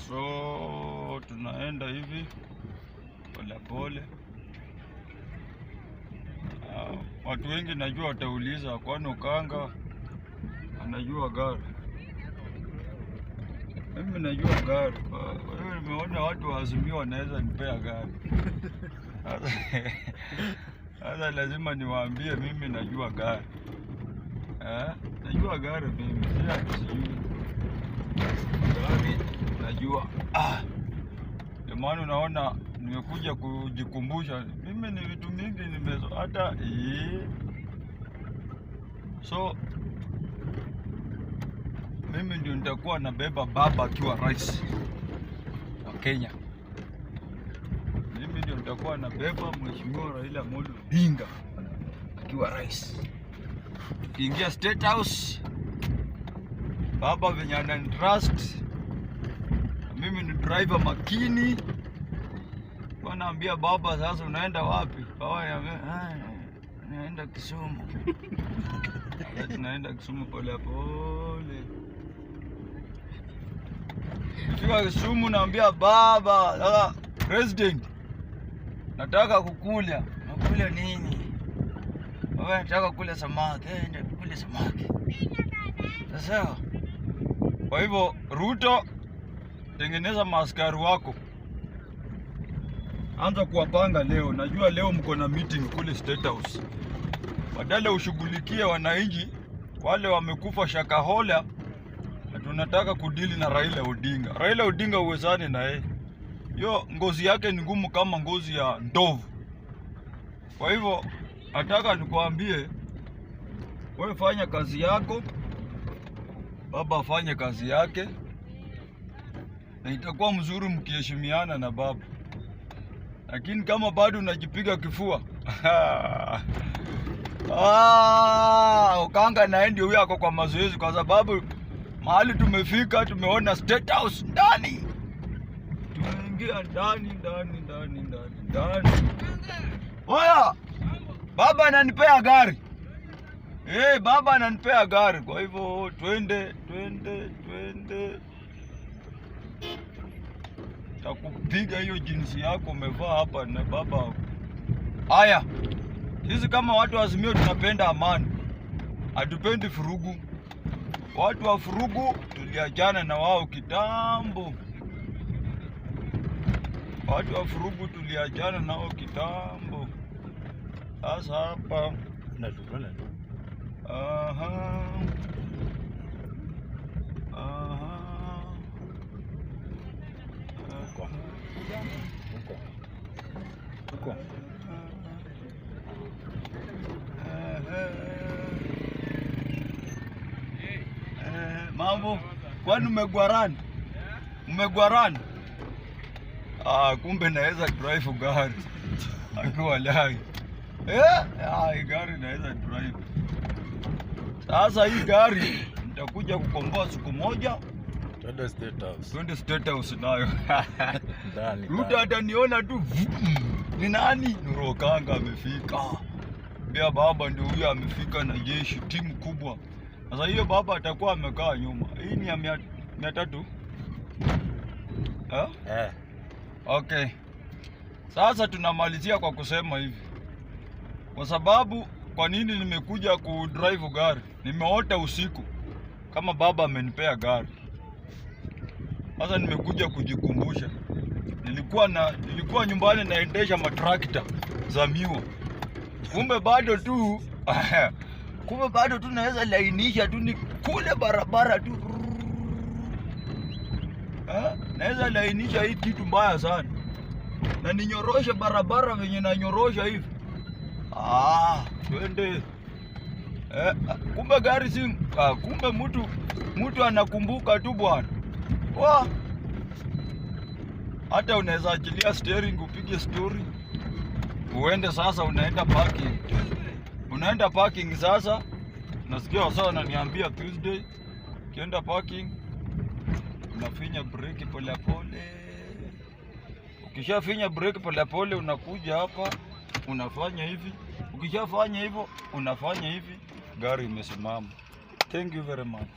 So tunaenda hivi pole pole. Watu wengi najua watauliza kwani Okanga anajua gari. Mimi najua gari. Wewe nimeona watu wa Azimio wanaweza nipea gari. Sasa lazima niwaambie mimi najua gari. Najua gari mimi. Sijui. Gari najua. Ndio maana unaona nimekuja kujikumbusha. Mimi ni vitu mingi hata so mimi ndio nitakuwa nabeba baba akiwa rais wa Kenya. Mimi ndio nitakuwa nabeba Mheshimiwa Raila Odinga akiwa rais. Tukiingia State House, baba venye ananitrust, mimi ni driver makini. Wanaambia baba, sasa unaenda wapi? Naenda Kisumu. Tunaenda Kisumu pole pole. Fika Kisumu naambia baba, sasa president, nataka kukula. Nakula nini? Baba, nataka kula samaki. Nenda kula samaki. Sasa kwa hivyo Ruto, tengeneza maaskari wako. Anza kuwapanga leo. Najua leo mko na meeting kule State House. Badala ushughulikie wananchi wale wamekufa Shakahola, na tunataka kudili na Raila Odinga. Raila Odinga uwezani na yeye. Yo ngozi yake ni ngumu kama ngozi ya ndovu. Kwa hivyo nataka nikuambie, wewe fanya kazi yako, baba afanye kazi yake, na itakuwa mzuri mkiheshimiana na baba. Lakini kama bado unajipiga kifua, Okanga naendi huyo ako kwa mazoezi, kwa sababu mahali tumefika tumeona State House ndani. Tumeingia ndani. Oya! Baba ananipea gari. Baba ananipea gari. Kwa hivyo twende. Takupiga hiyo jinsi yako umevaa hapa na baba. Haya. Sisi kama watu wa Azimio tunapenda amani. Hatupendi furugu. Watu wa furugu tuliachana na wao kitambo. Sasa hapa natukana tu. Mambo, kwani umegwarani? Kumbe naweza drive gari. Akiwa lai. Gari naweza drive. Sasa hii gari nitakuja kukomboa siku moja. Twende State House nayo. Ruto ataniona tu. Ni nani? Nuru Okanga amefika. Bia baba ndio huyo amefika na jeshi, timu kubwa. Sasa hiyo baba atakuwa amekaa nyuma. Hii ni ya 300. Okay. Sasa tunamalizia kwa kusema hivi. Kwa sababu kwa nini nimekuja kudrive gari? Nimeota usiku kama baba amenipea gari. Sasa nimekuja kujikumbusha. Nilikuwa nyumbani naendesha matrakta za miwa. Kumbe bado tu naweza lainisha tu ni kule barabara tu. Naweza lainisha hii kitu mbaya sana. Na ninyoroshe barabara venye na nyorosha hivi. Twende. Kumbe gari si kumbe mtu anakumbuka tu bwana. Hata unaweza achilia steering upige story. Uende sasa unaenda parking sasa. Nasikia wasao wananiambia Tuesday. Ukienda parking unafinya breki pole pole. Ukishafinya breki pole pole unakuja hapa unafanya hivi. Ukishafanya hivyo unafanya hivi, gari imesimama. Thank you very much.